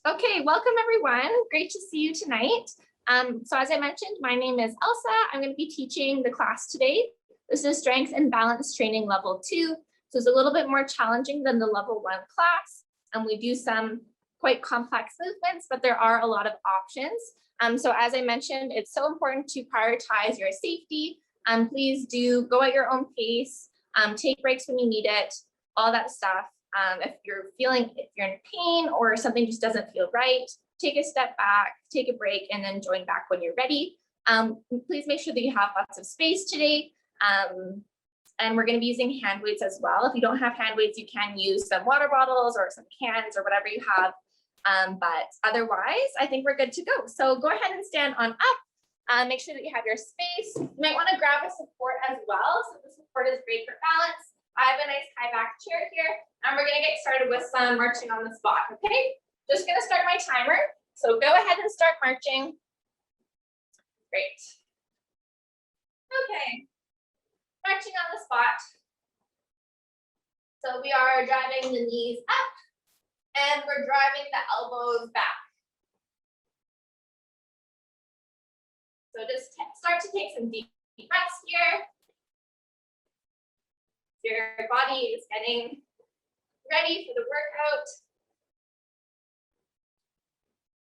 Okay, welcome everyone. Great to see you tonight. So as I mentioned, my name is Elsa. I'm going to be teaching the class today. This is Strength and Balance Training Level 2. So it's a little bit more challenging than the Level 1 class. And we do some quite complex movements, but there are a lot of options. So as I mentioned, it's so important to prioritize your safety. Please do go at your own pace, take breaks when you need it, all that stuff. If you're in pain or something just doesn't feel right, take a step back, take a break, and then join back when you're ready. Please make sure that you have lots of space today. And we're going to be using hand weights as well. If you don't have hand weights, you can use some water bottles or some cans or whatever you have. But otherwise, I think we're good to go. So go ahead and stand on up. Make sure that you have your space. You might want to grab a support as well. So the support is great for balance. I have a nice high back chair here, and we're going to get started with some marching on the spot, okay? Just going to start my timer. So go ahead and start marching. Great. Okay, marching on the spot. So we are driving the knees up, and we're driving the elbows back. So just start to take some deep breaths here. Your body is getting ready for the workout.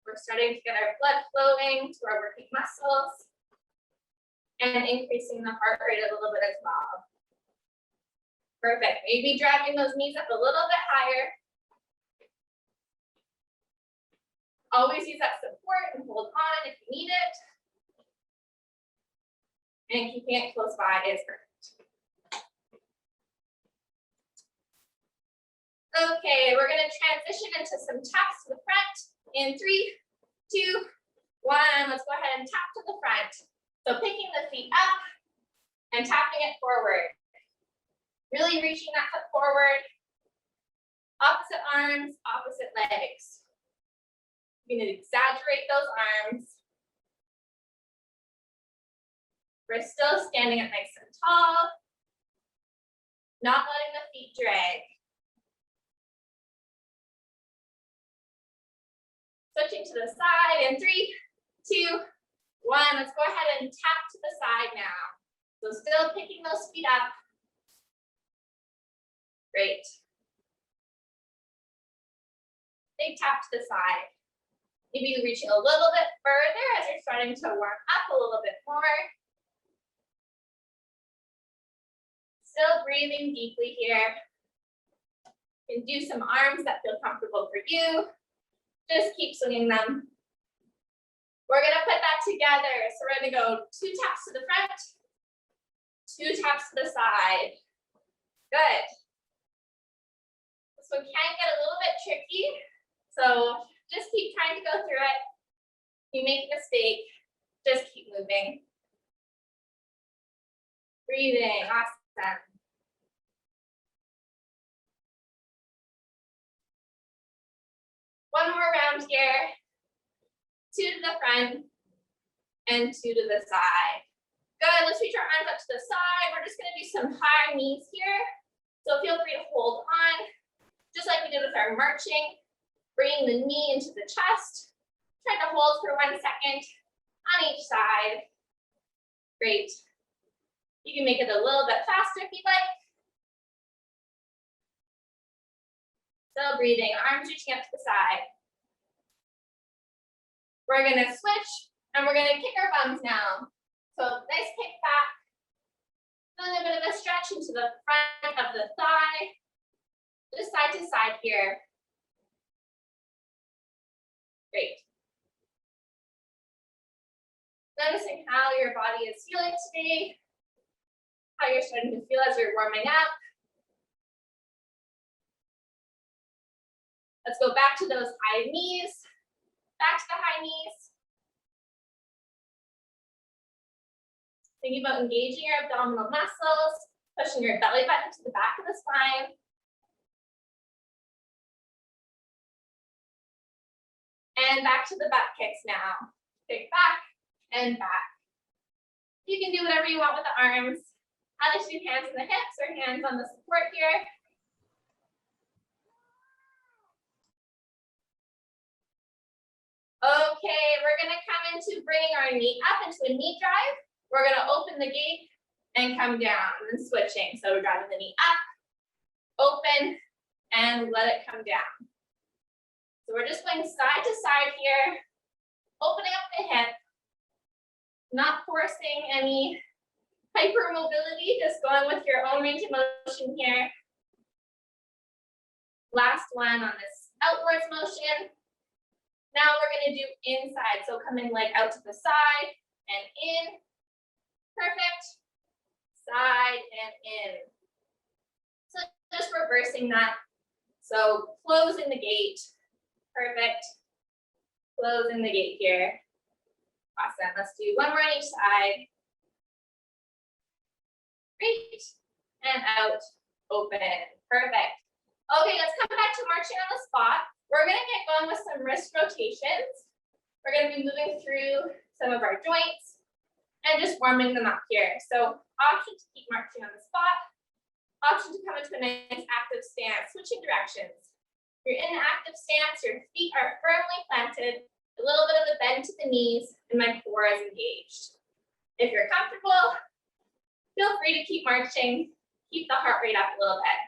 We're starting to get our blood flowing to our working muscles and increasing the heart rate a little bit as well. Perfect. Maybe dragging those knees up a little bit higher. Always use that support and hold on if you need it. And keeping it close by is perfect. Okay, we're going to transition into some taps to the front in 3, 2, 1. Let's go ahead and tap to the front. So picking the feet up and tapping it forward. Really reaching that foot forward. Opposite arms, opposite legs. You're going to exaggerate those arms. We're still standing up nice and tall. Not letting the feet drag. Switching to the side in 3, 2, 1. Let's go ahead and tap to the side now. So still picking those feet up. Great. Big tap to the side. Maybe reaching a little bit further as you're starting to warm up a little bit more. Still breathing deeply here. You can do some arms that feel comfortable for you. Just keep swinging them. We're going to put that together. So we're going to go 2 taps to the front, 2 taps to the side. Good. This one can get a little bit tricky. So just keep trying to go through it. If you make a mistake, just keep moving. Breathing. Awesome. One more round here. 2 to the front and 2 to the side. Good, let's reach our arms up to the side. We're just gonna do some high knees here. So feel free to hold on, just like we did with our marching. Bringing the knee into the chest. Try to hold for 1 second on each side. Great. You can make it a little bit faster if you'd like. Still breathing, arms reaching up to the side. We're gonna switch and we're gonna kick our bums now. So nice kick back. Then a bit of a stretch into the front of the thigh. Just side to side here. Great. Noticing how your body is feeling today. How you're starting to feel as you're warming up. Let's go back to those high knees. Back to the high knees. Thinking about engaging your abdominal muscles, pushing your belly button to the back of the spine. And back to the butt kicks now. Kick back and back. You can do whatever you want with the arms. I like to do hands on the hips or hands on the support here. we're gonna come into bringing our knee up into a knee drive. We're gonna open the gate and come down and switching. So we're driving the knee up, open, and let it come down. So we're just going side to side here, opening up the hip, not forcing any hypermobility, just going with your own range of motion here. Last one on this outwards motion. Now we're going to do inside. So coming leg out to the side and in. Perfect. Side and in. So just reversing that. So closing the gate. Perfect. Closing the gate here. Awesome. Let's do one more on each side. Great. And out. Open. Perfect. Okay, let's come back to marching on the spot. We're going to get going with some wrist rotations. We're going to be moving through some of our joints and just warming them up here. So option to keep marching on the spot. Option to come into a nice active stance, switching directions. You're in an active stance, your feet are firmly planted, a little bit of a bend to the knees, and my core is engaged. If you're comfortable, feel free to keep marching. Keep the heart rate up a little bit.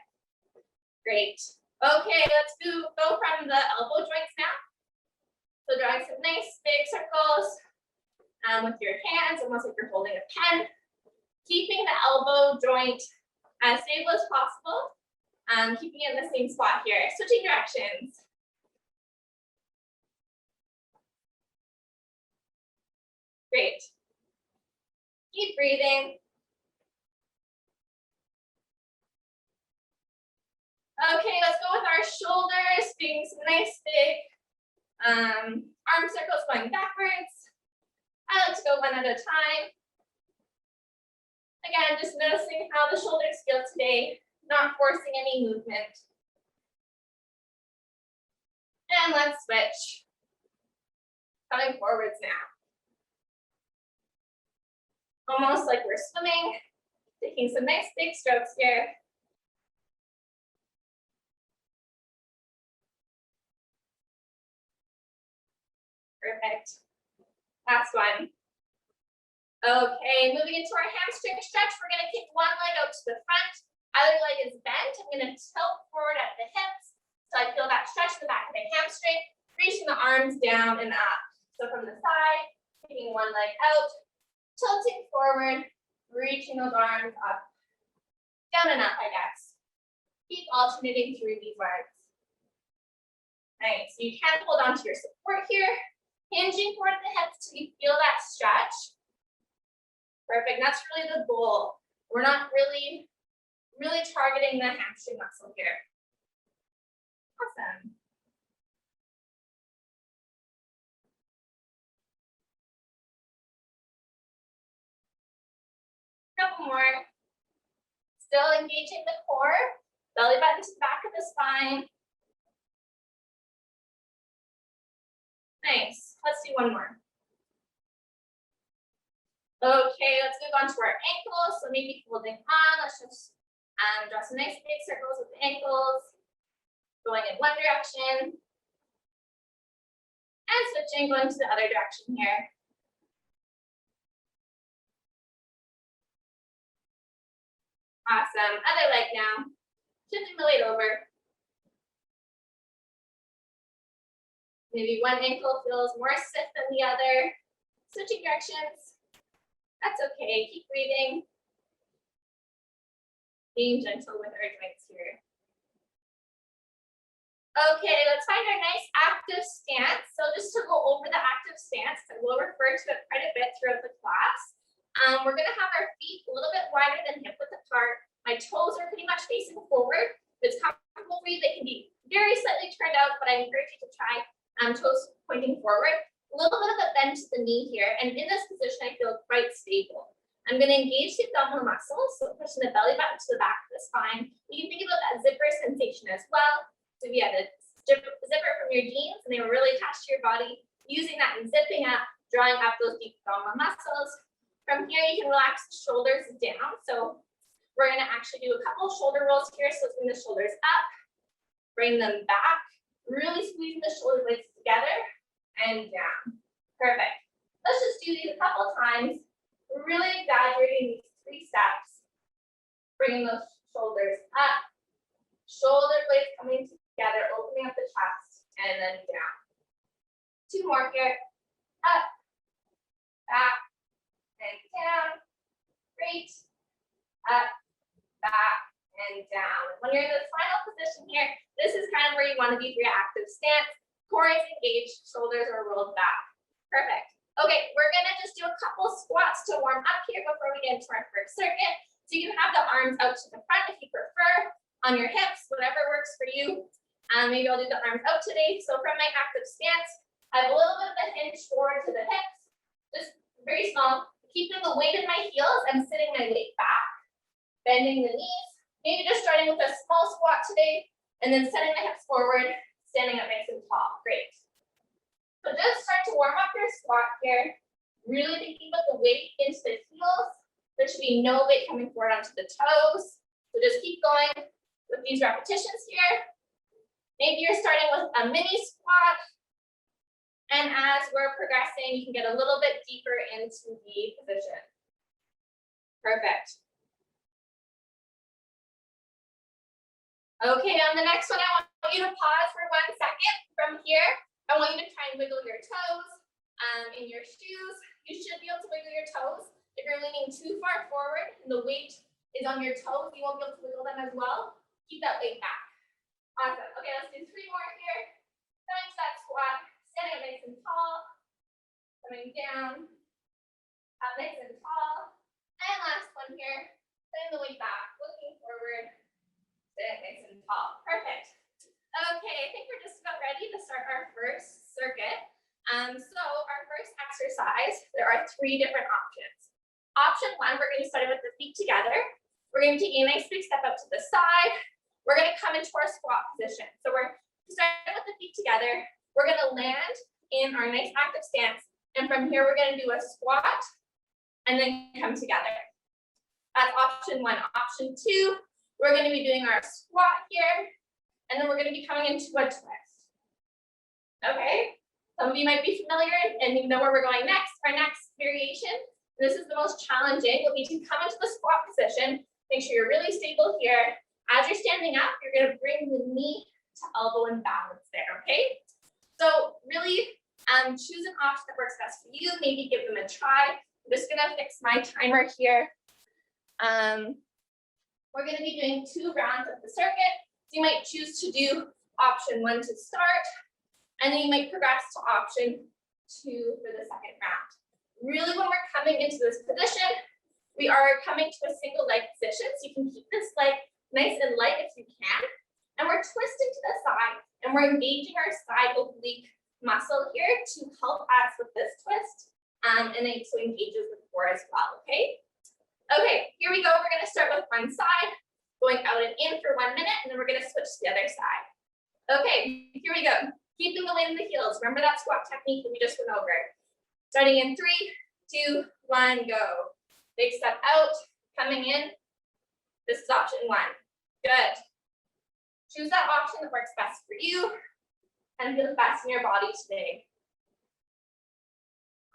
Great. Okay, let's go from the elbow joints now. So drawing some nice big circles with your hands, almost like you're holding a pen. Keeping the elbow joint as stable as possible. Keeping it in the same spot here. Switching directions. Great. Keep breathing. Okay, let's go with our shoulders, doing some nice big arm circles going backwards. I like to go one at a time. Again, just noticing how the shoulders feel today, not forcing any movement. And let's switch. Coming forwards now. Almost like we're swimming, taking some nice big strokes here. Perfect. Last one. Okay, moving into our hamstring stretch, we're going to kick one leg out to the front. Other leg is bent. I'm going to tilt forward at the hips. So I feel that stretch in the back of the hamstring, reaching the arms down and up. So from the side, kicking one leg out, tilting forward, reaching those arms up, down and up, I guess. Keep alternating through these legs. Nice. You can hold on to your support here. Hinging forward at the hips till you feel that stretch. Perfect. That's really the goal. We're not really targeting the hamstring muscle here. Awesome. Couple more. Still engaging the core. Belly button to the back of the spine. Nice. Let's do one more. Okay, let's move on to our ankles. So maybe holding on. Let's just draw some nice big circles with the ankles. Going in one direction. And switching, going to the other direction here. Awesome. Other leg now. Shifting the weight over. Maybe one ankle feels more stiff than the other. Switching directions. That's okay. Keep breathing. Being gentle with our joints here. Okay, let's find our nice active stance. So just to go over the active stance, I will refer to it quite a bit throughout the class. We're going to have our feet a little bit wider than hip width apart. My toes are pretty much facing forward. If it's comfortable for you, they can be very slightly turned out, but I encourage you to try toes pointing forward. A little bit of a bend to the knee here, and in this position, I feel quite stable. I'm going to engage the abdominal muscles, so pushing the belly button to the back of the spine. You can think about that zipper sensation as well. So if you had a zipper from your jeans and they were really attached to your body, using that and zipping up, drawing up those deep abdominal muscles. From here, you can relax the shoulders down. So we're going to actually do a couple shoulder rolls here. So bring the shoulders up, bring them back, really squeezing the shoulder blades together and down. Perfect. Let's just do these a couple times. We're really exaggerating these 3 steps. Bringing those shoulders up, shoulder blades coming together, opening up the chest, and then down. 2 more here. Up, back, and down. Great. Up, back, and down. When you're in the final position here, this is kind of where you want to be for your active stance. Core is engaged, shoulders are rolled back. Perfect. Okay, we're gonna just do a couple squats to warm up here before we get into our first circuit. So you can have the arms out to the front if you prefer, on your hips, whatever works for you. Maybe I'll do the arms out today. So from my active stance, I have a little bit of a hinge forward to the hips, just very small. Keeping the weight in my heels, I'm sitting my weight back, bending the knees. Maybe just starting with a small squat today, and then setting my hips forward, standing up nice and tall. Great. So just start to warm up your squat here. Really thinking about the weight into the heels. There should be no weight coming forward onto the toes. So just keep going with these repetitions here. Maybe you're starting with a mini squat. And as we're progressing, you can get a little bit deeper into the position. Perfect. Okay, on the next one, I want you to pause for 1 second. From here, I want you to try and wiggle your toes in your shoes. You should be able to wiggle your toes. If you're leaning too far forward and the weight is on your toes, you won't be able to wiggle them as well. Keep that weight back. Awesome. Okay, let's do 3 more here. Coming to that squat, standing up nice and tall. Coming down, up nice and tall. And last one here, setting the weight back, looking forward, sitting nice and tall. Perfect. Okay, I think we're just about ready to start our first circuit. So our first exercise, there are 3 different options. Option 1, we're going to start with the feet together. We're going to take a nice big step out to the side. We're going to come into our squat position. So we're starting with the feet together. We're going to land in our nice active stance. And from here, we're going to do a squat and then come together. That's option 1. Option 2, we're going to be doing our squat here. And then we're going to be coming into a twist. Okay, some of you might be familiar and you know where we're going next. Our next variation, this is the most challenging, will be to come into the squat position. Make sure you're really stable here. As you're standing up, you're going to bring the knee to elbow and balance there, okay? So really choose an option that works best for you. Maybe give them a try. I'm just going to fix my timer here. We're going to be doing 2 rounds of the circuit. So you might choose to do option 1 to start, and then you might progress to option 2 for the second round. Really, when we're coming into this position, we are coming to a single leg position. So you can keep this leg nice and light if you can. And we're twisting to the side, and we're engaging our side oblique muscle here to help us with this twist. And it also engages the core as well, okay? Okay, here we go. We're gonna start with one side, going out and in for 1 minute, and then we're gonna switch to the other side. Okay, here we go. Keeping the weight in the heels. Remember that squat technique that we just went over. Starting in 3, 2, 1, go. Big step out, coming in. This is option 1. Good. Choose that option that works best for you and feels best in your body today.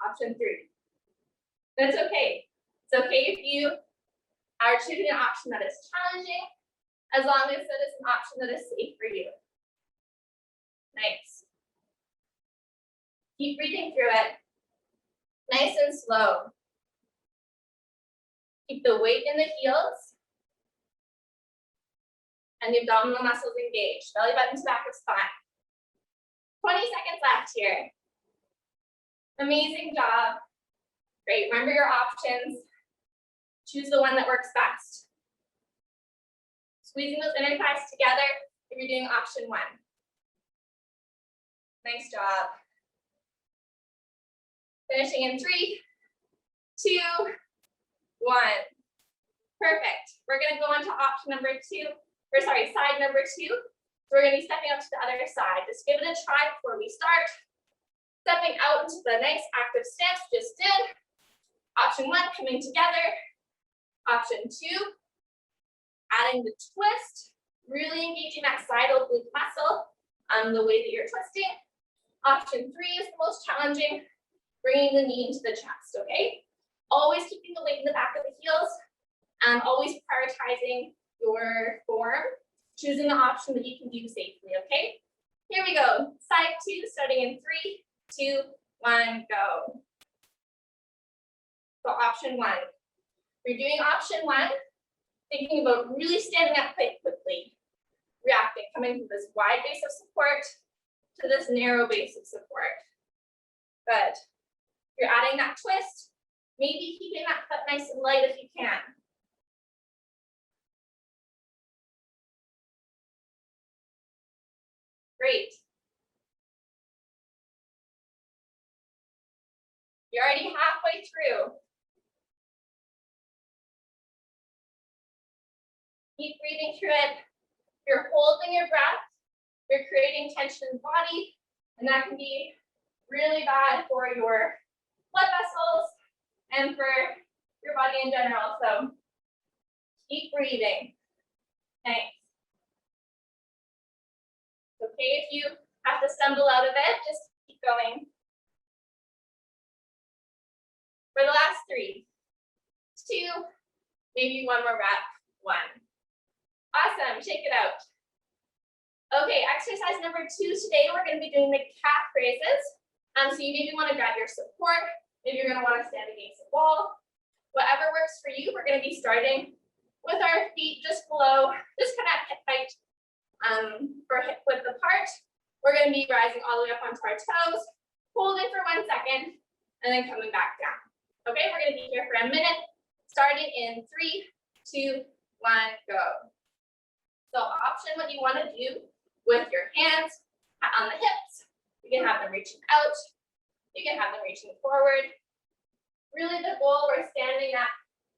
Option 3. That's okay. It's okay if you are choosing an option that is challenging, as long as it is an option that is safe for you. Nice. Keep breathing through it. Nice and slow. Keep the weight in the heels and the abdominal muscles engaged. Belly button to back of spine. 20 seconds left here. Amazing job. Great. Remember your options. Choose the one that works best. Squeezing those inner thighs together if you're doing option 1. Nice job. Finishing in 3, 2, 1. Perfect. We're going to go on to option number 2, or sorry, side number 2. So we're going to be stepping up to the other side. Just give it a try before we start. Stepping out into the nice active stance we just did. Option 1, coming together. Option 2, adding the twist, really engaging that side oblique muscle the way that you're twisting. Option 3 is the most challenging. bringing the knee into the chest, okay? Always keeping the weight in the back of the heels, always prioritizing your form, choosing the option that you can do safely, okay? Here we go, side 2, starting in 3, 2, 1, go. So option 1. We're doing option 1, thinking about really standing up quite quickly, reacting, coming from this wide base of support to this narrow base of support. Good. You're adding that twist, maybe keeping that foot nice and light if you can. Great. You're already halfway through. Keep breathing through it. You're holding your breath. You're creating tension in the body, and that can be really bad for your blood vessels and for your body in general. So keep breathing. Thanks. It's okay if you have to stumble out of it, just keep going. For the last 3, 2, maybe one more rep, 1. Awesome, shake it out. Okay, exercise number 2 today, we're gonna be doing the calf raises. So you maybe wanna grab your support, maybe you're gonna wanna stand against the wall. Whatever works for you, we're gonna be starting with our feet just below, just kind of hip height for hip width apart. We're gonna be rising all the way up onto our toes, holding for 1 second, and then coming back down. Okay, we're gonna be here for a minute, starting in 3, 2, 1, go. So option what you wanna do with your hands on the hips. You can have them reaching out, you can have them reaching forward. Really the goal, we're standing up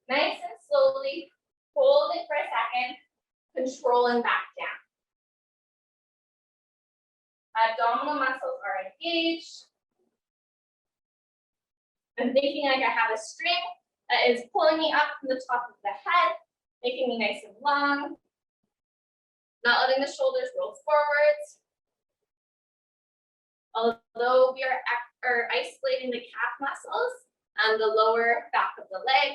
nice and slowly, hold it for a second, controlling back down. Abdominal muscles are engaged. I'm thinking like I have a string that is pulling me up from the top of the head, making me nice and long. Not letting the shoulders roll forwards. Although we are isolating the calf muscles and the lower back of the leg,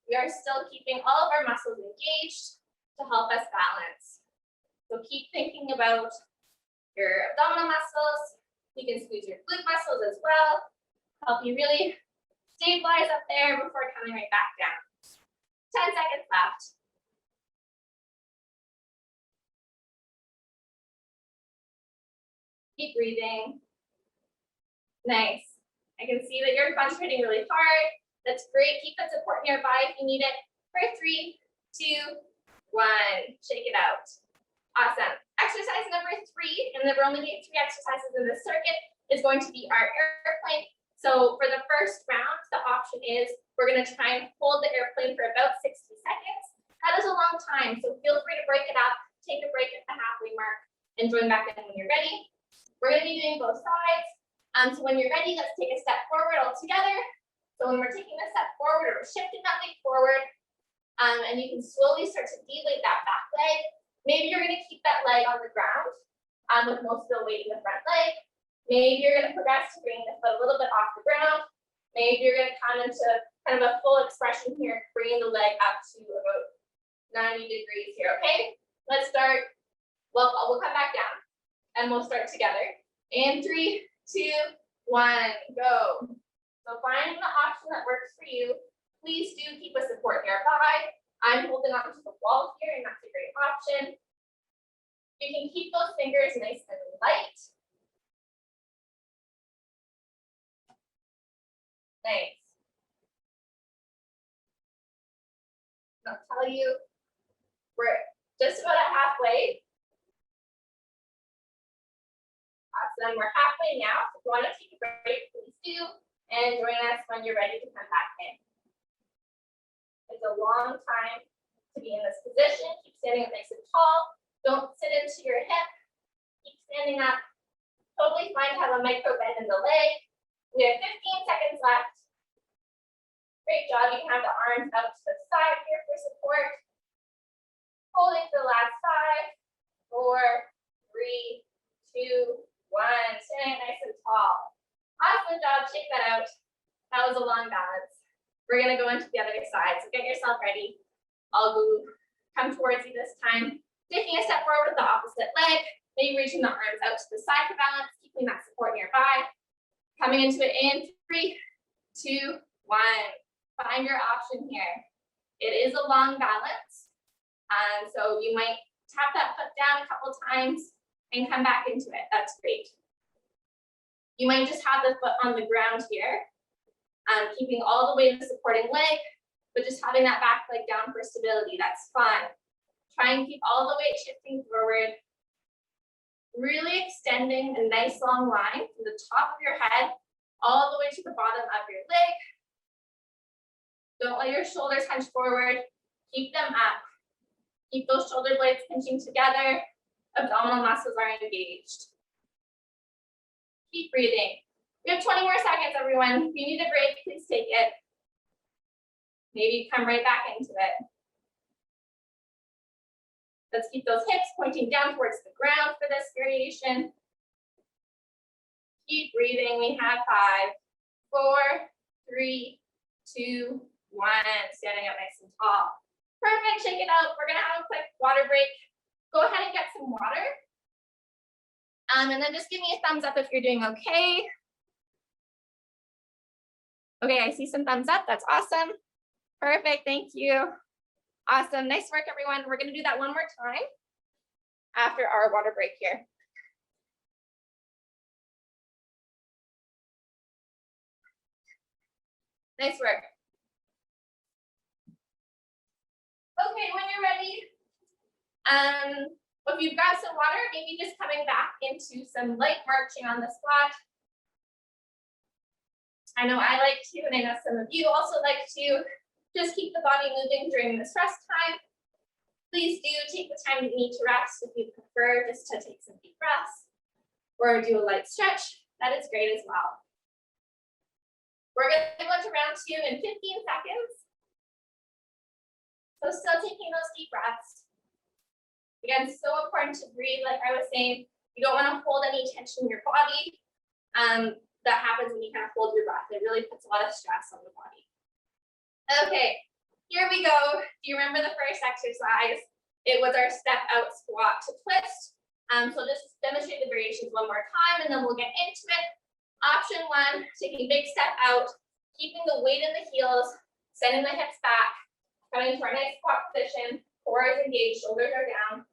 we are still keeping all of our muscles engaged to help us balance. So keep thinking about your abdominal muscles. You can squeeze your glute muscles as well. Help you really stabilize up there before coming right back down. 10 seconds left. Keep breathing. Nice. I can see that you're concentrating really hard. That's great. Keep that support nearby if you need it. For 3, 2, 1. Shake it out. Awesome. Exercise number 3, and then we're only doing 3 exercises in this circuit, is going to be our airplane. So for the first round, the option is we're going to try and hold the airplane for about 60 seconds. That is a long time, so feel free to break it up, take a break at the halfway mark, and join back in when you're ready. We're going to be doing both sides. So when you're ready, let's take a step forward all together. So when we're taking a step forward, we're shifting that leg forward, and you can slowly start to deflate that back leg. Maybe you're going to keep that leg on the ground with most of the weight in the front leg. Maybe you're going to progress to bringing the foot a little bit off the ground. Maybe you're going to come into kind of a full expression here, bringing the leg up to about 90 degrees here, okay? Let's start. Well, we'll come back down, and we'll start together. In 3, 2, 1, go. So finding the option that works for you. Please do keep a support nearby. I'm holding on to the wall here, and that's a great option. You can keep those fingers nice and light. Nice. I'll tell you, we're just about at halfway. Awesome, we're halfway now. If you want to take a break, please do, and join us when you're ready to come back in. It's a long time to be in this position. Keep standing up nice and tall. Don't sit into your hip. Keep standing up. Totally fine to have a micro bend in the leg. We have 15 seconds left. Great job. You can have the arms out to the side here for support. Holding for the last 5, 4, 3, 2, 1. Standing nice and tall. Awesome job, shake that out. That was a long balance. We're gonna go into the other side, so get yourself ready. I'll come towards you this time. Taking a step forward with the opposite leg, maybe reaching the arms out to the side for balance, keeping that support nearby. Coming into it in 3, 2, 1. Find your option here. It is a long balance, so you might tap that foot down a couple times and come back into it. That's great. You might just have the foot on the ground here, keeping all the weight of the supporting leg, but just having that back leg down for stability. That's fun. Try and keep all the weight shifting forward, really extending a nice long line from the top of your head all the way to the bottom of your leg. Don't let your shoulders hunch forward. Keep them up. Keep those shoulder blades pinching together. Abdominal muscles are engaged. Keep breathing. We have 20 more seconds, everyone. If you need a break, please take it. Maybe come right back into it. Let's keep those hips pointing down towards the ground for this variation. Keep breathing. We have 5, 4, 3, 2, 1. Standing up nice and tall. Perfect. Shake it out. We're going to have a quick water break. Go ahead and get some water. And then just give me a thumbs up if you're doing okay. Okay, I see some thumbs up. That's awesome. Perfect. Thank you. Awesome. Nice work, everyone. We're going to do that one more time after our water break here. Nice work. Okay, when you're ready, if you've got some water, maybe just coming back into some light marching on the spot. I know I like to, and I know some of you also like to, just keep the body moving during this rest time. Please do take the time you need to rest if you prefer, just to take some deep breaths or do a light stretch. That is great as well. We're going to go into round 2 in 15 seconds. So still taking those deep breaths. Again, so important to breathe. Like I was saying, you don't want to hold any tension in your body. That happens when you kind of hold your breath. It really puts a lot of stress on the body. Okay, here we go. Do you remember the first exercise? It was our step out squat to twist. So just demonstrate the variations one more time and then we'll get into it. Option 1, taking big step out, keeping the weight in the heels, sending the hips back, coming to our nice squat position, core is engaged, shoulders are down,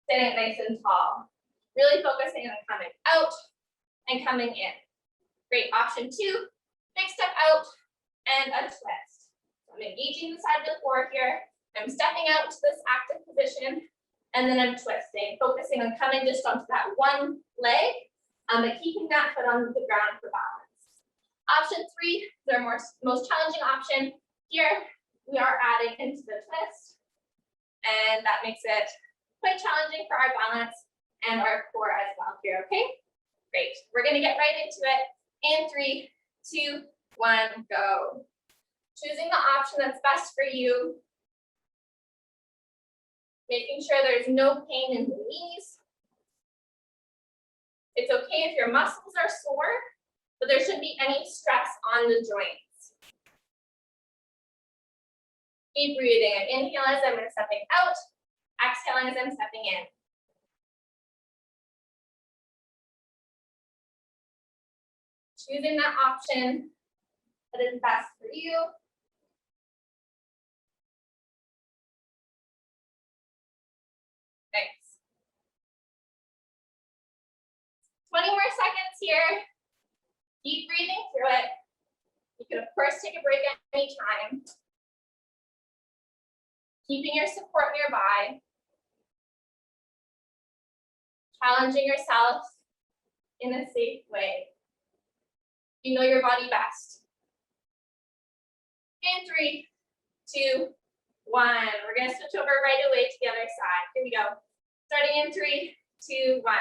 standing nice and tall. Really focusing on coming out and coming in. Great. Option 2, big step out and a twist. So I'm engaging the side of the core here. I'm stepping out to this active position and then I'm twisting, focusing on coming just onto that one leg, but keeping that foot on the ground for balance. Option 3, the most challenging option. Here we are adding into the twist, and that makes it quite challenging for our balance and our core as well here, okay? Great. We're going to get right into it. In 3, 2, 1, go. Choosing the option that's best for you. Making sure there's no pain in the knees. It's okay if your muscles are sore, but there shouldn't be any stress on the joints. Keep breathing. Inhale as I'm stepping out. Exhaling as I'm stepping in. Choosing that option that is best for you. Thanks. 20 more seconds here. Keep breathing through it. You can, of course, take a break at any time. Keeping your support nearby. Challenging yourself in a safe way. You know your body best. In 3, 2, 1. We're going to switch over right away to the other side. Here we go. Starting in 3, 2, 1.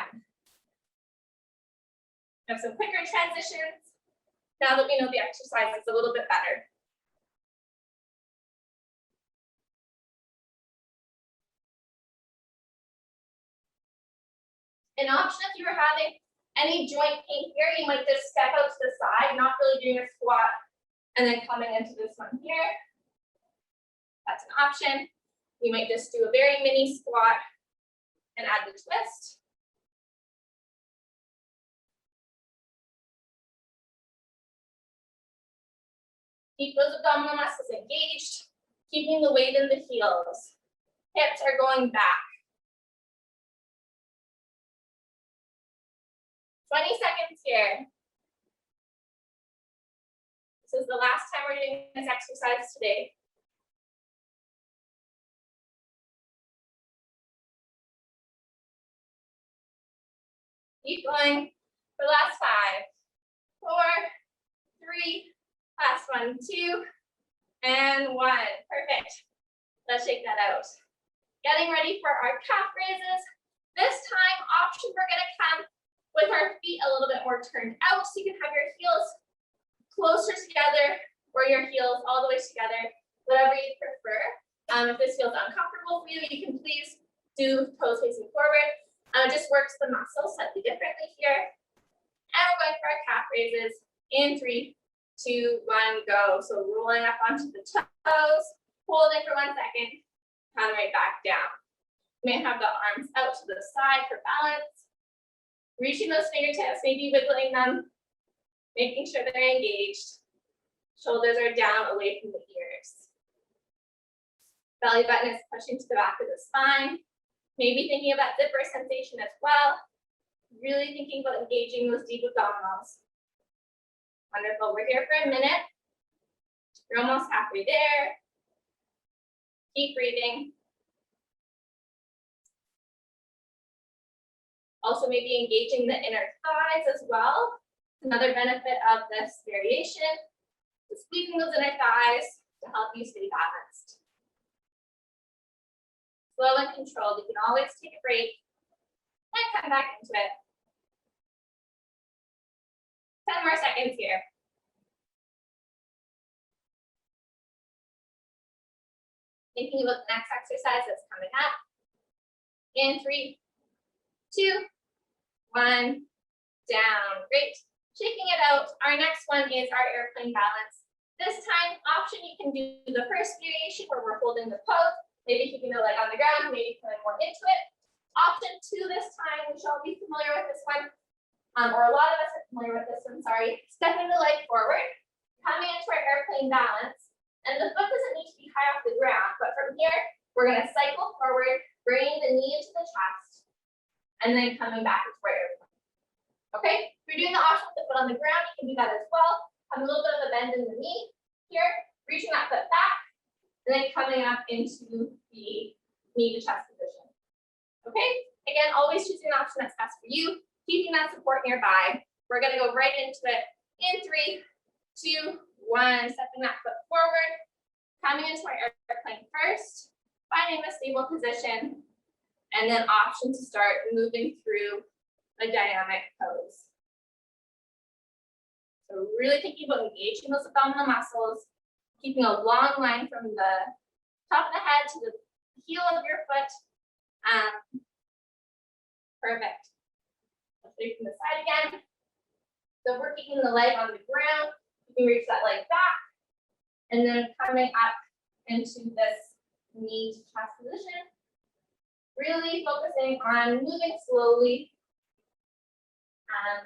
Have some quicker transitions. Now that we know the exercise is a little bit better. An option if you were having Any joint pain here, you might just step out to the side, not really doing a squat, and then coming into this one here. That's an option. You might just do a very mini squat and add the twist. Keep those abdominal muscles engaged, keeping the weight in the heels. Hips are going back. 20 seconds here. This is the last time we're doing this exercise today. Keep going for the last 5, 4, 3, last one, 2, and 1. Perfect. Let's shake that out. Getting ready for our calf raises. This time, option, we're gonna come with our feet a little bit more turned out, so you can have your heels closer together or your heels all the way together, whatever you prefer. If this feels uncomfortable for you, you can please do toes facing forward. It just works the muscle slightly differently here. And we're going for our calf raises in 3, 2, 1, go. So rolling up onto the toes, holding for 1 second, come right back down. You may have the arms out to the side for balance. Reaching those fingertips, maybe wiggling them, making sure they're engaged. Shoulders are down away from the ears. Belly button is pushing to the back of the spine. Maybe thinking about zipper sensation as well. Really thinking about engaging those deep abdominals. Wonderful. We're here for a minute. You're almost halfway there. Keep breathing. Also maybe engaging the inner thighs as well. Another benefit of this variation is squeezing those inner thighs to help you stay balanced. Slow and controlled. You can always take a break and come back into it. 10 more seconds here. Thinking about the next exercise that's coming up. In 3, 2, 1, down. Great. Shaking it out. Our next one is our airplane balance. This time, option, you can do the first variation where we're holding the pose, maybe keeping the leg on the ground, maybe coming more into it. Option 2 this time, we shall be familiar with this one, or a lot of us are familiar with this one, sorry. Stepping the leg forward, coming into our airplane balance, and the foot doesn't need to be high off the ground, but from here, we're gonna cycle forward, bringing the knee into the chest, and then coming back into our airplane. Okay, if you're doing the option with the foot on the ground, you can do that as well. Have a little bit of a bend in the knee here, reaching that foot back, and then coming up into the knee to chest position. Okay, again, always choosing an option that's best for you, keeping that support nearby. We're gonna go right into it in 3, 2, 1, stepping that foot forward, coming into our airplane first, finding the stable position, and then option to start moving through a dynamic pose. So really thinking about engaging those abdominal muscles, keeping a long line from the top of the head to the heel of your foot. Perfect. Straight from the side again. So we're keeping the leg on the ground. You can reach that leg back, and then coming up into this knee to chest position. Really focusing on moving slowly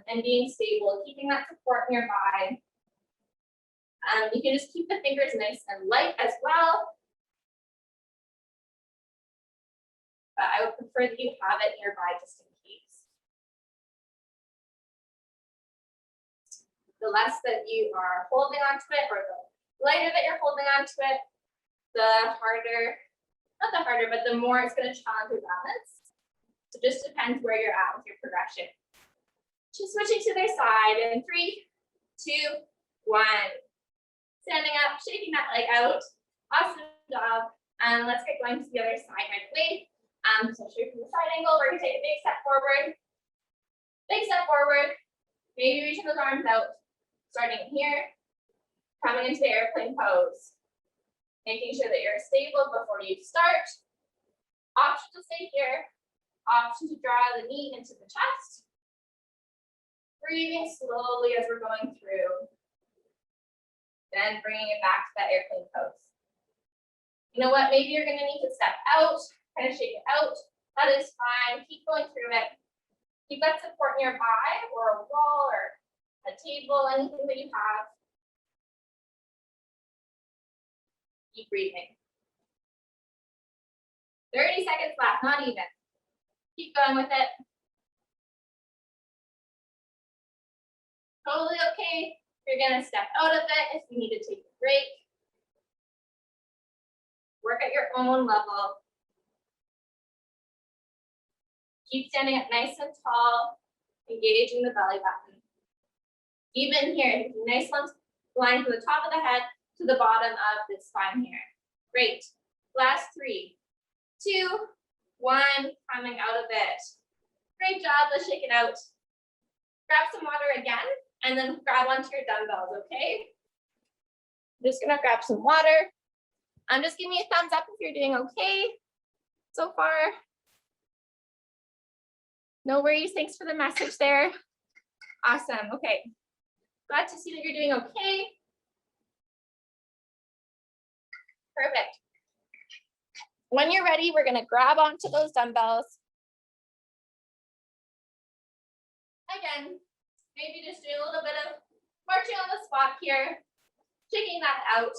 and being stable, keeping that support nearby. You can just keep the fingers nice and light as well. But I would prefer that you have it nearby just in case. The less that you are holding onto it, or the lighter that you're holding onto it, the harder, not the harder, but the more it's going to challenge your balance. So it just depends where you're at with your progression. Just switching to their side in 3, 2, 1. Standing up, shaking that leg out. Awesome job. And let's get going to the other side right away. So straight from the side angle, we're gonna take a big step forward. Big step forward. Maybe reaching those arms out. Starting here, coming into the airplane pose. Making sure that you're stable before you start. Option to stay here. Option to draw the knee into the chest. breathing slowly as we're going through. Then bringing it back to that airplane pose. You know what? Maybe you're going to need to step out, kind of shake it out. That is fine. Keep going through it. You've got support nearby, or a wall, or a table, anything that you have. Keep breathing. 30 seconds left, not even. Keep going with it. Totally okay. You're going to step out of it if you need to take a break. Work at your own level. Keep standing up nice and tall, engaging the belly button. Even here, nice line from the top of the head to the bottom of the spine here. Great. Last 3, 2, 1, coming out of it. Great job. Let's shake it out. Grab some water again, and then grab onto your dumbbells, okay? I'm just gonna grab some water. Just give me a thumbs up if you're doing okay so far. No worries, thanks for the message there. Awesome, okay. Glad to see that you're doing okay. Perfect. When you're ready, we're gonna grab onto those dumbbells. Again, maybe just doing a little bit of marching on the spot here, shaking that out.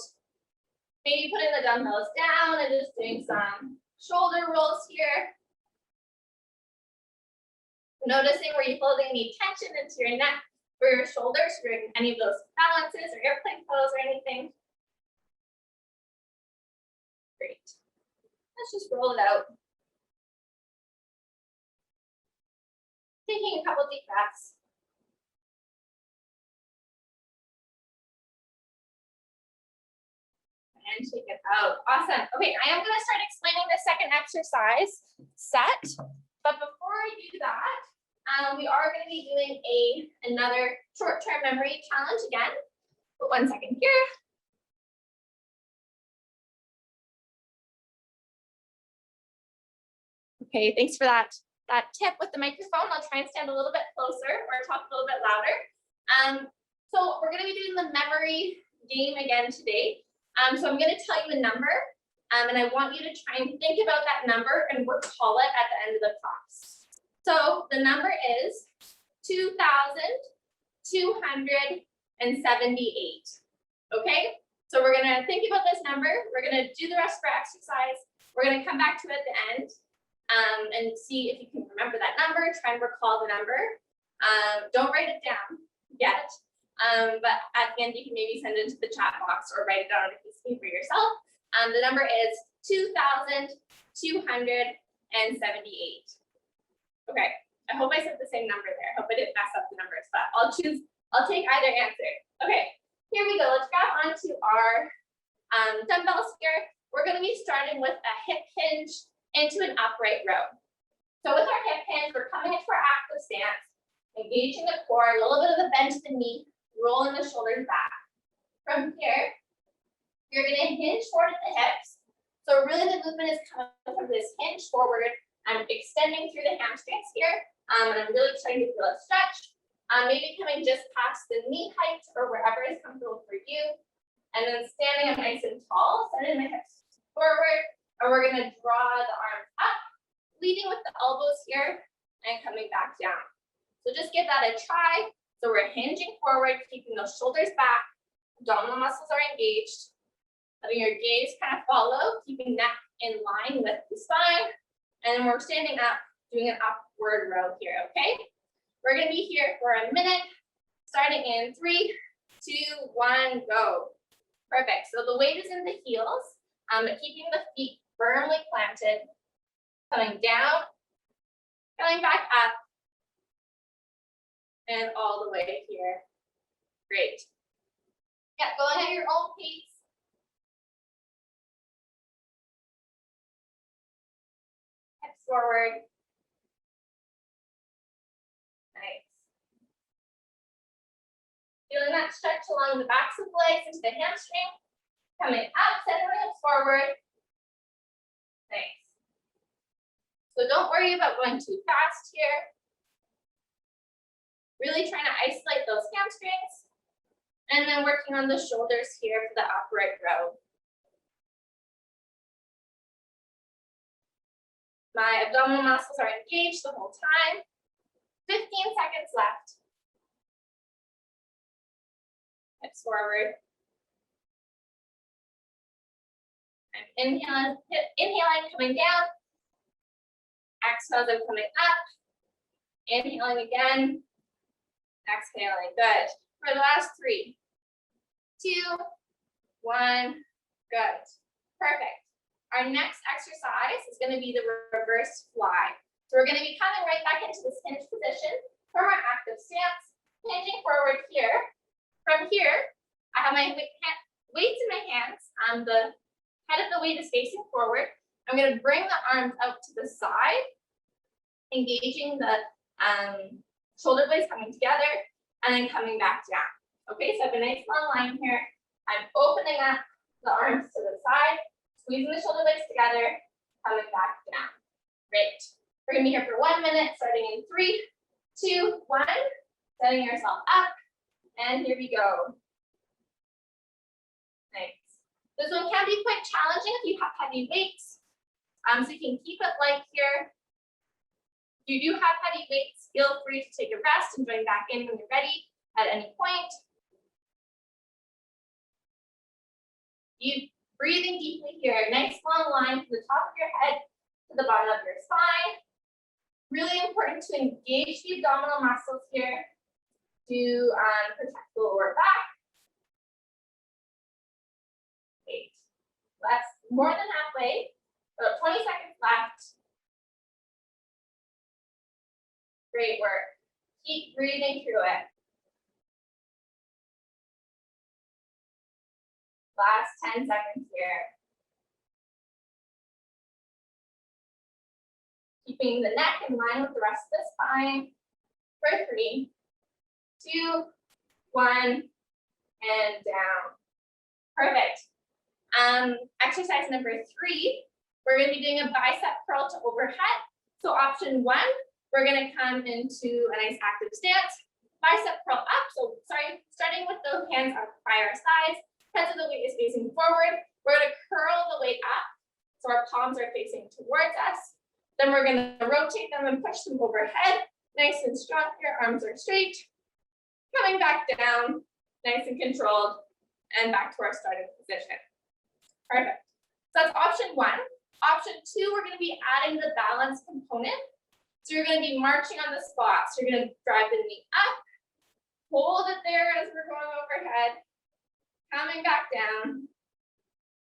Maybe putting the dumbbells down and just doing some shoulder rolls here. Noticing where you're holding any tension into your neck or your shoulders during any of those balances or airplane pose or anything. Great. Let's just roll it out. Taking a couple deep breaths. And shake it out. Awesome. Okay, I am going to start explaining the second exercise set. But before I do that, we are going to be doing another short-term memory challenge again. But 1 second here. Okay, thanks for that tip with the microphone. I'll try and stand a little bit closer or talk a little bit louder. So we're going to be doing the memory game again today. So I'm going to tell you a number, and I want you to try and think about that number and recall it at the end of the class. So the number is 2,278. Okay, so we're going to think about this number. We're going to do the rest of our exercise. We're going to come back to it at the end and see if you can remember that number. Try and recall the number. Don't write it down yet. But at the end, you can maybe send it into the chat box or write it down on a piece of paper yourself. The number is 2,278. Okay, I hope I said the same number there. I hope I didn't mess up the numbers, but I'll take either answer. Okay, here we go. Let's grab onto our dumbbells here. We're going to be starting with a hip hinge into an upright row. So with our hip hinge, we're coming into our active stance, engaging the core, a little bit of a bend to the knee, rolling the shoulders back. From here, you're going to hinge forward at the hips. So really the movement is coming from this hinge forward. I'm extending through the hamstrings here. And I'm really starting to feel a stretch. Maybe coming just past the knee height or wherever is comfortable for you. And then standing up nice and tall, sending the hips forward. And we're going to draw the arms up, leading with the elbows here and coming back down. So just give that a try. So we're hinging forward, keeping those shoulders back, abdominal muscles are engaged, letting your gaze kind of follow, keeping neck in line with the spine. And then we're standing up, doing an upward row here, okay? We're gonna be here for a minute, starting in 3, 2, 1, go. Perfect, so the weight is in the heels, but keeping the feet firmly planted, coming down, coming back up, and all the way here. Great. Yeah, go ahead at your own pace. Hips forward. Nice. Feeling that stretch along the backs of the legs into the hamstring. Coming up, sending the hips forward. Nice. So don't worry about going too fast here. Really trying to isolate those hamstrings. And then working on the shoulders here for the upright row. My abdominal muscles are engaged the whole time. 15 seconds left. Hips forward. I'm inhaling, coming down. Exhales, I'm coming up. Inhaling again. Exhaling, good. For the last 3, 2, 1, good. Perfect. Our next exercise is going to be the reverse fly. So we're going to be coming right back into this hinge position from our active stance, hinging forward here. From here, I have my weights in my hands. The head of the weight is facing forward. I'm going to bring the arms out to the side, engaging the shoulder blades coming together, and then coming back down. Okay, so I have a nice long line here. I'm opening up the arms to the side, squeezing the shoulder blades together, coming back down. Great. We're gonna be here for 1 minute, starting in 3, 2, 1. Setting yourself up, and here we go. Nice. This one can be quite challenging if you have heavy weights. So you can keep it light here. If you do have heavy weights, feel free to take a rest and join back in when you're ready at any point. You breathing deeply here. Nice long line from the top of your head to the bottom of your spine. Really important to engage the abdominal muscles here to protect the lower back. Great. That's more than halfway. About 20 seconds left. Great work. Keep breathing through it. Last 10 seconds here. Keeping the neck in line with the rest of the spine. For 3, 2, 1, and down. Perfect. Exercise number 3, we're going to be doing a bicep curl to overhead. So option 1, we're going to come into a nice active stance, bicep curl up. So starting with the hands up by our sides, head of the weight is facing forward. We're going to curl the weight up so our palms are facing towards us. Then we're going to rotate them and push them overhead. Nice and strong here, arms are straight. Coming back down, nice and controlled, and back to our starting position. Perfect. So that's option 1. Option 2, we're going to be adding the balance component. So you're going to be marching on the spot. So you're going to drive the knee up, hold it there as we're going overhead, coming back down,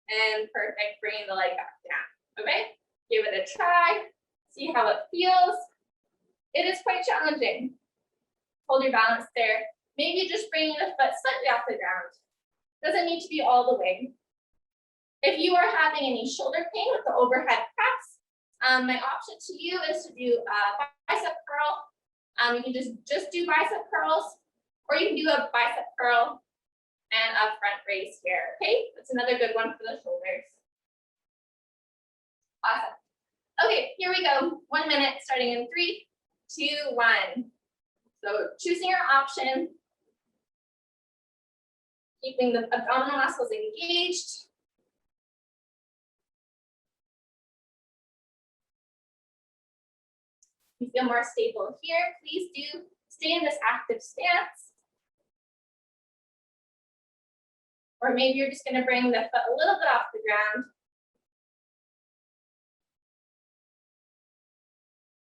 and perfect, bringing the leg back down. Okay, give it a try, see how it feels. It is quite challenging. Hold your balance there. Maybe just bringing the foot slightly off the ground. Doesn't need to be all the way. If you are having any shoulder pain with the overhead press, my option to you is to do a bicep curl. You can just do bicep curls, or you can do a bicep curl and a front raise here. Okay, that's another good one for the shoulders. Awesome. Okay, here we go. 1 minute, starting in 3, 2, 1. So choosing your option, keeping the abdominal muscles engaged. If you feel more stable here, please do stay in this active stance. Or maybe you're just going to bring the foot a little bit off the ground.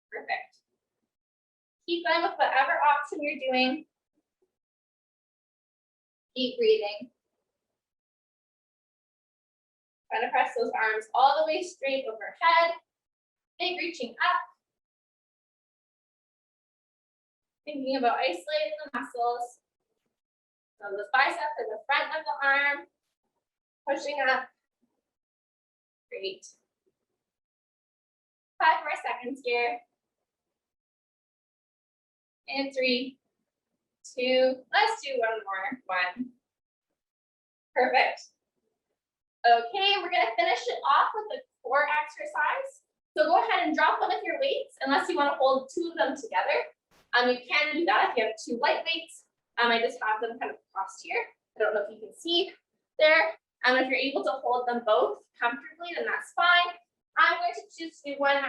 Perfect. Keep going with whatever option you're doing. Keep breathing. Try to press those arms all the way straight overhead. Big reaching up. Thinking about isolating the muscles. So the bicep is the front of the arm. Pushing up. Great. 5 more seconds here. And 3, 2, let's do one more. 1. Perfect. Okay, we're gonna finish it off with a core exercise. So go ahead and drop one of your weights, unless you want to hold 2 of them together. You can do that if you have two light weights. I just have them kind of crossed here. I don't know if you can see there. If you're able to hold them both comfortably, then that's fine. I'm going to choose to do one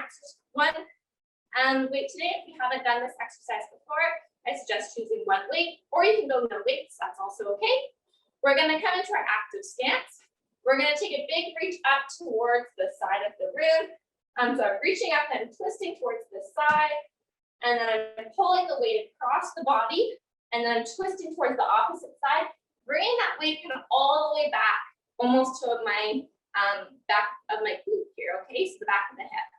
weight today. If you haven't done this exercise before, I suggest choosing one weight, or you can go no weights, that's also okay. We're gonna come into our active stance. We're gonna take a big reach up towards the side of the room. So I'm reaching up and twisting towards the side, and then I'm pulling the weight across the body, and then I'm twisting towards the opposite side, bringing that weight kind of all the way back, almost to my back of my glute here, okay? So the back of the hip.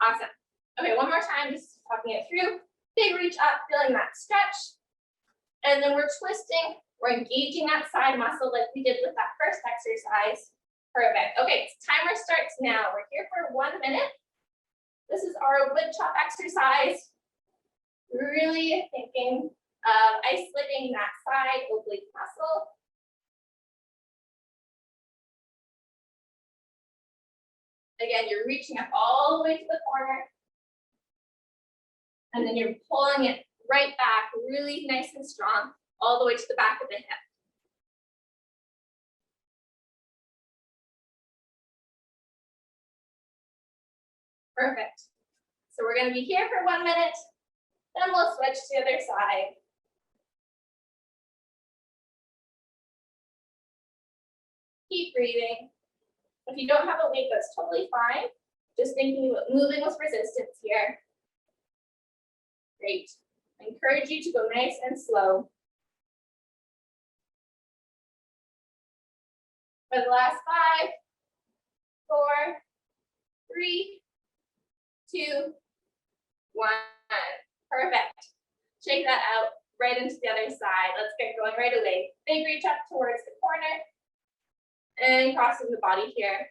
Awesome. Okay, one more time, just talking it through. Big reach up, feeling that stretch. And then we're twisting, we're engaging that side muscle like we did with that first exercise. Perfect. Okay, so timer starts now. We're here for 1 minute. This is our wood chop exercise. Really thinking of isolating that side oblique muscle. Again, you're reaching up all the way to the corner. And then you're pulling it right back, really nice and strong, all the way to the back of the hip. Perfect. So we're going to be here for 1 minute, then we'll switch to the other side. Keep breathing. If you don't have a weight, that's totally fine. Just thinking about moving with resistance here. Great. I encourage you to go nice and slow. For the last 5, 4, 3, 2, 1. Perfect. Shake that out right into the other side. Let's get going right away. Big reach up towards the corner and crossing the body here,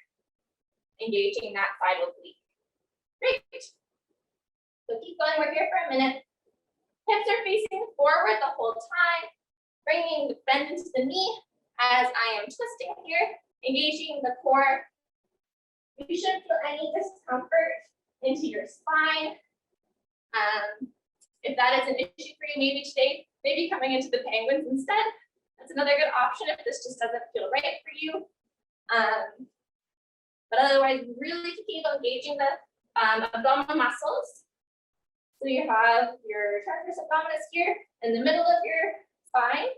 engaging that side oblique. Great. So keep going. We're here for a minute. Hips are facing forward the whole time, bringing the bend into the knee as I am twisting here, engaging the core. You shouldn't feel any discomfort into your spine. If that is an issue for you, maybe today, maybe coming into the penguins instead. That's another good option if this just doesn't feel right for you. But otherwise, really thinking about engaging the abdominal muscles. So you have your transverse abdominis here in the middle of your spine,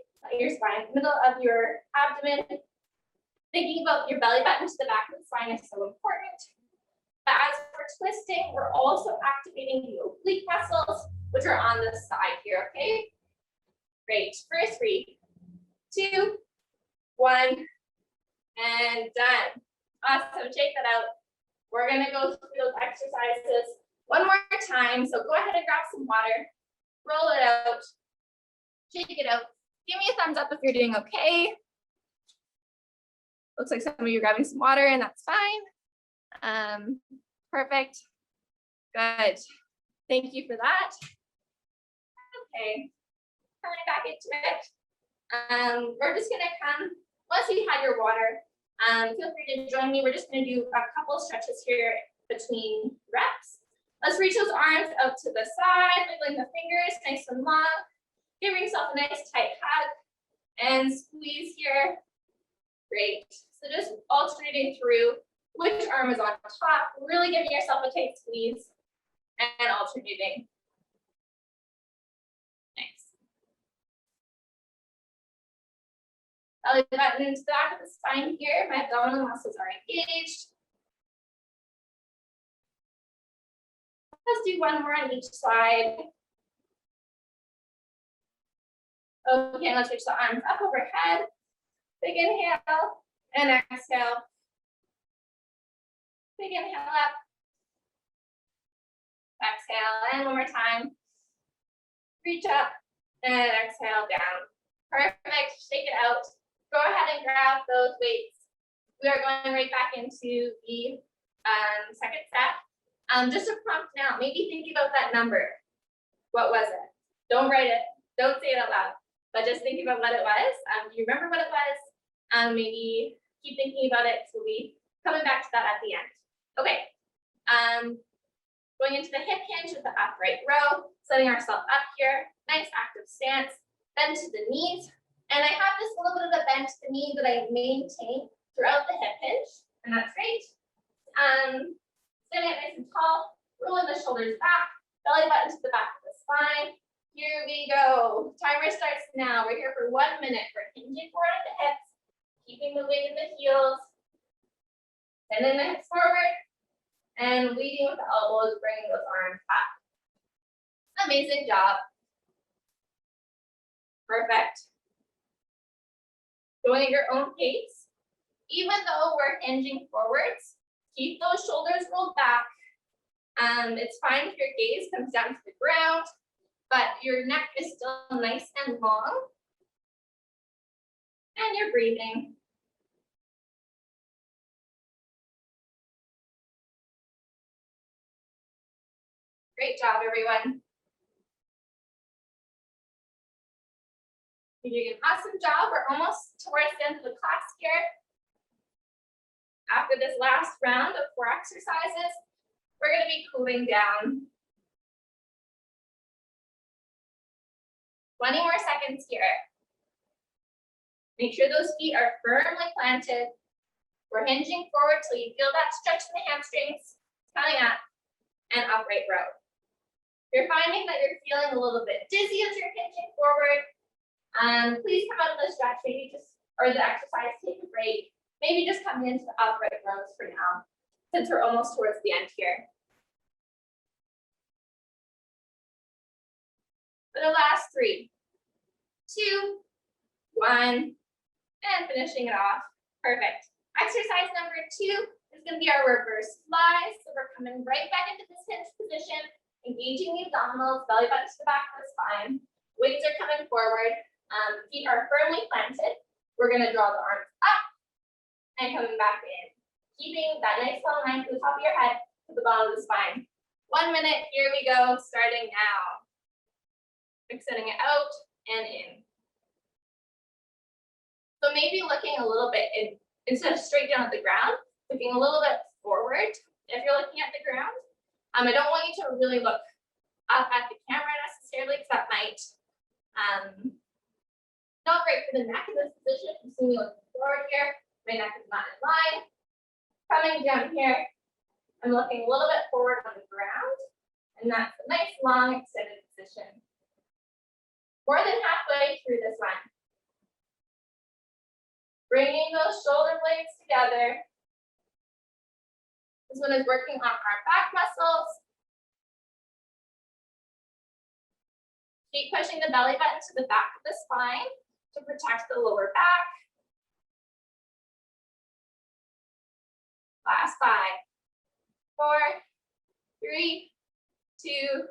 middle of your abdomen. Thinking about your belly button to the back of the spine is so important. But as we're twisting, we're also activating the oblique muscles, which are on the side here, okay? Great. For 3, 2, 1, and done. Awesome. Shake that out. We're going to go through those exercises one more time. So go ahead and grab some water, roll it out, shake it out. Give me a thumbs up if you're doing okay. Looks like some of you are grabbing some water, and that's fine. Perfect. Good. Thank you for that. Okay. Coming back into it. We're just going to come, once you had your water, feel free to join me. We're just going to do a couple stretches here between reps. Let's reach those arms out to the side, wiggling the fingers nice and long. Give yourself a nice tight hug and squeeze here. Great. So just alternating through which arm is on top, really giving yourself a tight squeeze and alternating. Nice. Belly button into the back of the spine here. My abdominal muscles are engaged. Let's do one more on each side. Okay, let's reach the arms up overhead. Big inhale and exhale. Big inhale up. Exhale, and one more time. Reach up and exhale down. Perfect, shake it out. Go ahead and grab those weights. We are going right back into the second set. Just a prompt now, maybe think about that number. What was it? Don't write it, don't say it out loud, but just think about what it was. Do you remember what it was? Maybe keep thinking about it. So we'll be coming back to that at the end. Okay. Going into the hip hinge with the upright row, setting ourselves up here, nice active stance, bend to the knees. And I have this little bit of a bend to the knee that I maintain throughout the hip hinge, and that's great. Standing up nice and tall, rolling the shoulders back, belly button to the back of the spine. Here we go. Timer starts now. We're here for 1 minute. We're hinging forward at the hips, keeping the weight in the heels, sending the hips forward, and leading with the elbows, bringing those arms up. Amazing job. Perfect. Going at your own pace. Even though we're hinging forwards, keep those shoulders rolled back. It's fine if your gaze comes down to the ground, but your neck is still nice and long. And you're breathing. Great job, everyone. You did an awesome job. We're almost towards the end of the class here. After this last round of 4 exercises, we're going to be cooling down. 20 more seconds here. Make sure those feet are firmly planted. We're hinging forward till you feel that stretch in the hamstrings coming up and upright row. If you're finding that you're feeling a little bit dizzy as you're hinging forward, please come out of the stretch, maybe just, or the exercise, take a break. Maybe just come into the upright rows for now, since we're almost towards the end here. For the last 3, 2, 1, and finishing it off. Perfect. Exercise number 2 is going to be our reverse flies. So we're coming right back into this hinge position, engaging the abdominals, belly button to the back of the spine. Weights are coming forward. Feet are firmly planted. We're going to draw the arms up and coming back in, keeping that nice long line from the top of your head to the bottom of the spine. 1 minute. Here we go. Starting now. Extending it out and in. So maybe looking a little bit in, instead of straight down at the ground, looking a little bit forward if you're looking at the ground. I don't want you to really look up at the camera necessarily, because that might not great for the neck in this position. You see me looking forward here. My neck is not in line. Coming down here, I'm looking a little bit forward on the ground, and that's a nice long extended position. More than halfway through this one. Bringing those shoulder blades together. This one is working on our back muscles. Keep pushing the belly button to the back of the spine to protect the lower back. Last 5, 4, 3, 2,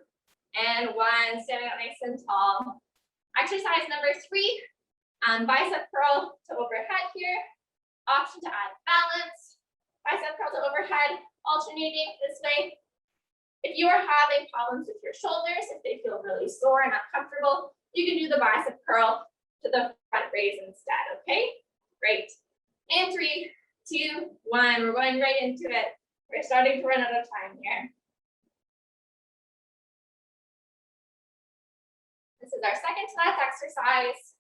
and 1. Standing up nice and tall. Exercise number 3, bicep curl to overhead here. Option to add balance. Bicep curl to overhead, alternating this way. If you are having problems with your shoulders, if they feel really sore and uncomfortable, you can do the bicep curl to the front raise instead, okay? Great. And 3, 2, 1, we're going right into it. We're starting to run out of time here. This is our second to last exercise.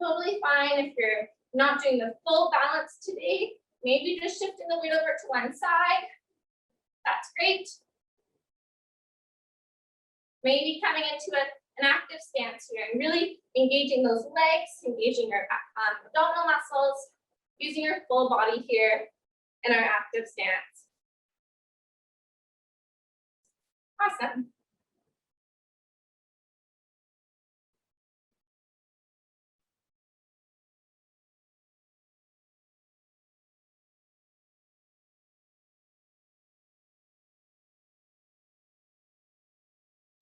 Totally fine if you're not doing the full balance today. Maybe just shifting the weight over to one side. That's great. Maybe coming into an active stance here and really engaging those legs, engaging your abdominal muscles, using your full body here in our active stance. Awesome.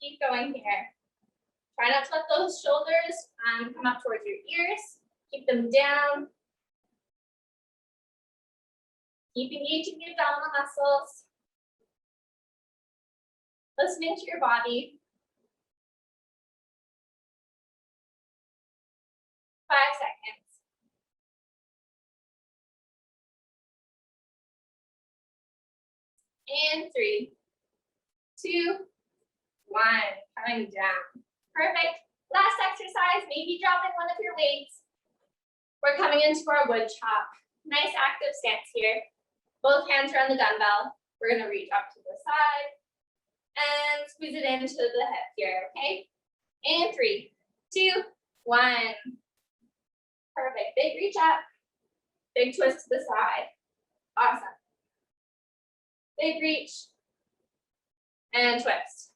Keep going here. Try not to let those shoulders come up towards your ears. Keep them down. Keep engaging the abdominal muscles. Listening to your body. 5 seconds. And 3, 2, 1. Coming down. Perfect. Last exercise, maybe dropping one of your weights. We're coming into our wood chop. Nice active stance here. Both hands are on the dumbbell. We're going to reach up to the side and squeeze it into the hip here, okay? And 3, 2, 1. Perfect. Big reach up. Big twist to the side. Awesome. Big reach and twist.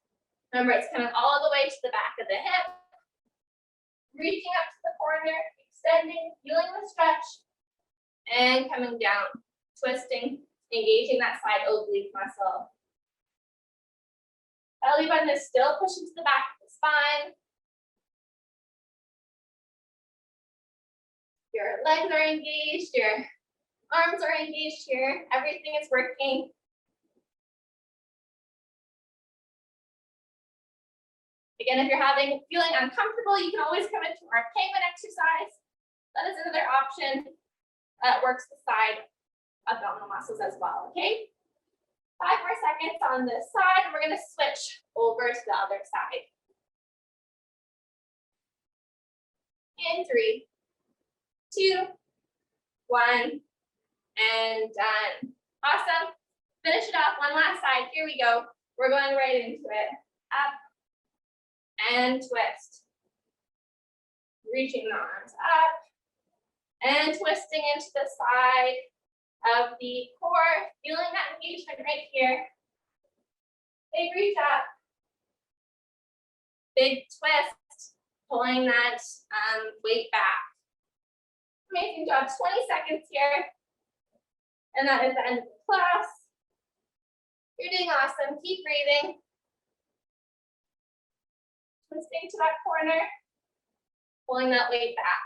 Remember, it's coming all the way to the back of the hip. Reaching up to the corner, extending, feeling the stretch, and coming down, twisting, engaging that side oblique muscle. Belly button is still pushing to the back of the spine. Your legs are engaged, your arms are engaged here. Everything is working. Again, if you're feeling uncomfortable, you can always come into our payment exercise. That is another option that works the side abdominal muscles as well, okay? 5 more seconds on this side, and we're gonna switch over to the other side. In 3, 2, 1, and done. Awesome. Finish it off, one last side. Here we go. We're going right into it. Up and twist. Reaching the arms up and twisting into the side of the core, feeling that engagement right here. Big reach up, big twist, pulling that weight back. Amazing job, 20 seconds here. And that is the end of the class. You're doing awesome, keep breathing. Twisting to that corner, pulling that weight back.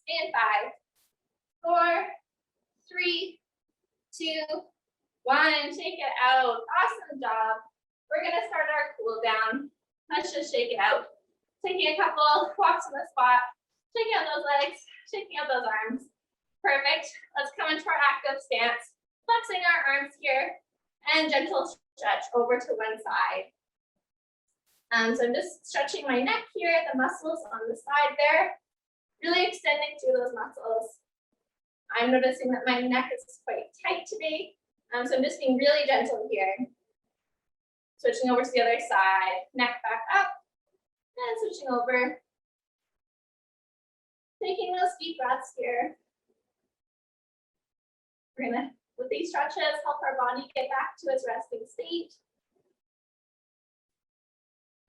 And 5, 4, 3, 2, 1. Shake it out. Awesome job. We're gonna start our cool down. Let's just shake it out. Taking a couple walks on the spot, shaking out those legs, shaking out those arms. Perfect. Let's come into our active stance. Flexing our arms here and gentle stretch over to one side. So I'm just stretching my neck here, the muscles on the side there, really extending through those muscles. I'm noticing that my neck is quite tight today, so I'm just being really gentle here. Switching over to the other side, neck back up, and switching over. Taking those deep breaths here. We're gonna, with these stretches, help our body get back to its resting state.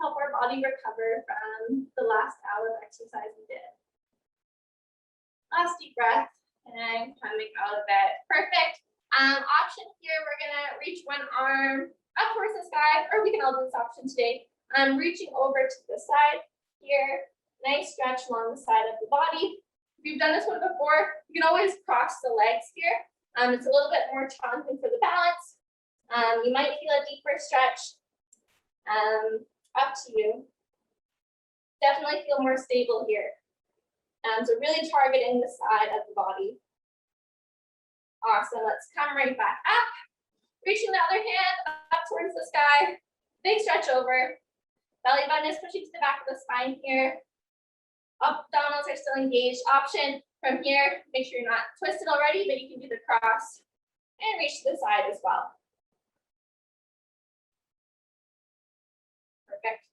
Help our body recover from the last hour of exercise we did. Last deep breath, and coming out of it. Perfect. Option here, we're gonna reach one arm up towards the sky, or we can all do this option today. Reaching over to the side here. Nice stretch along the side of the body. If you've done this one before, you can always cross the legs here. It's a little bit more challenging for the balance. You might feel a deeper stretch. Up to you. Definitely feel more stable here. So really targeting the side of the body. Awesome. Let's come right back up. Reaching the other hand up towards the sky. Big stretch over. Belly button is pushing to the back of the spine here. Abdominals are still engaged. Option from here, make sure you're not twisted already, but you can do the cross and reach to the side as well. Perfect.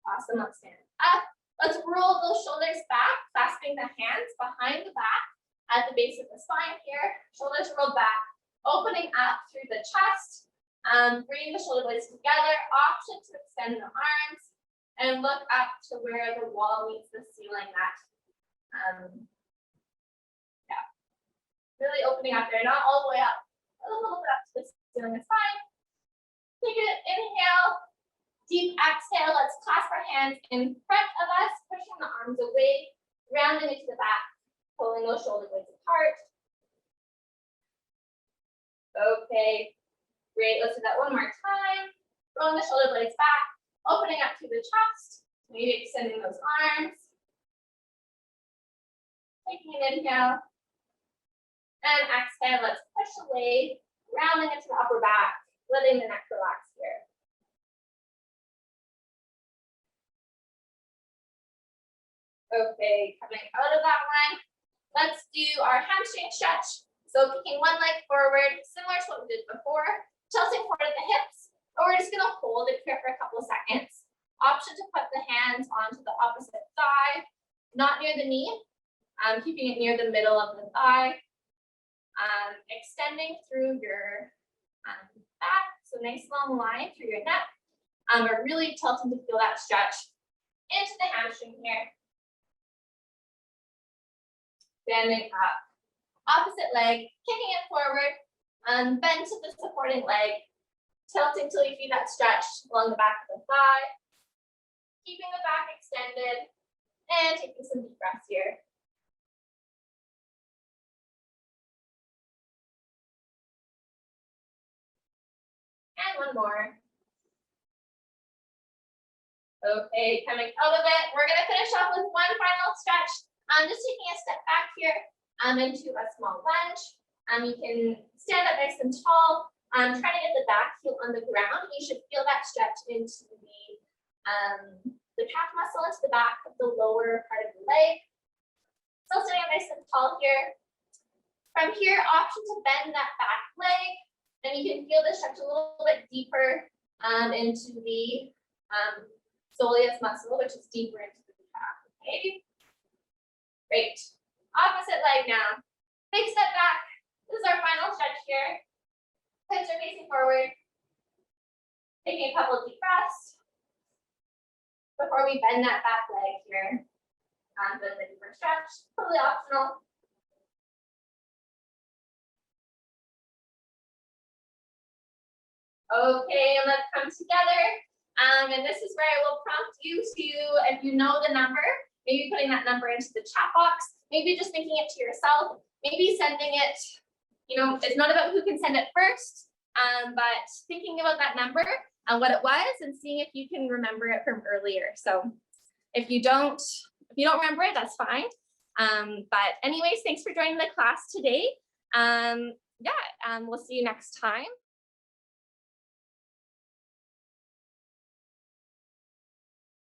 Awesome, let's stand up. Let's roll those shoulders back, clasping the hands behind the back at the base of the spine here. Shoulders rolled back, opening up through the chest. Bringing the shoulder blades together. Option to extend the arms and look up to where the wall meets the ceiling at. Yeah, really opening up there, not all the way up, a little bit up to the ceiling is fine. Take an inhale, deep exhale. Let's clasp our hands in front of us, pushing the arms away, rounding it to the back, pulling those shoulder blades apart. Okay, great. Let's do that one more time. Rolling the shoulder blades back, opening up to the chest, maybe extending those arms. Taking an inhale. And exhale, let's push away, rounding into the upper back, letting the neck relax here. Okay, coming out of that one, let's do our hamstring stretch. So kicking one leg forward, similar to what we did before, tilting forward at the hips, but we're just gonna hold it here for a couple of seconds. Option to put the hands onto the opposite thigh, not near the knee, keeping it near the middle of the thigh, extending through your back, so nice long line through your neck, but really tilting to feel that stretch into the hamstring here. Standing up, opposite leg, kicking it forward, bend to the supporting leg, tilting till you feel that stretch along the back of the thigh, keeping the back extended, and taking some deep breaths here. And one more. Okay, coming out of it, we're gonna finish off with one final stretch. Just taking a step back here into a small lunge. You can stand up nice and tall. Try to get the back heel on the ground. You should feel that stretch into the calf muscle, into the back of the lower part of the leg. Still sitting up nice and tall here. From here, option to bend that back leg. And you can feel the stretch a little bit deeper into the soleus muscle, which is deeper into the calf. Okay. Great. Opposite leg now. Big step back. This is our final stretch here. Hips are facing forward. Taking a couple of deep breaths before we bend that back leg here. Doing the deeper stretch. Totally optional. Okay, and let's come together. And this is where I will prompt you to, if you know the number, maybe putting that number into the chat box, maybe just thinking it to yourself, maybe sending it, it's not about who can send it first, but thinking about that number and what it was and seeing if you can remember it from earlier. So if you don't remember it, that's fine. But anyways, thanks for joining the class today. We'll see you next time.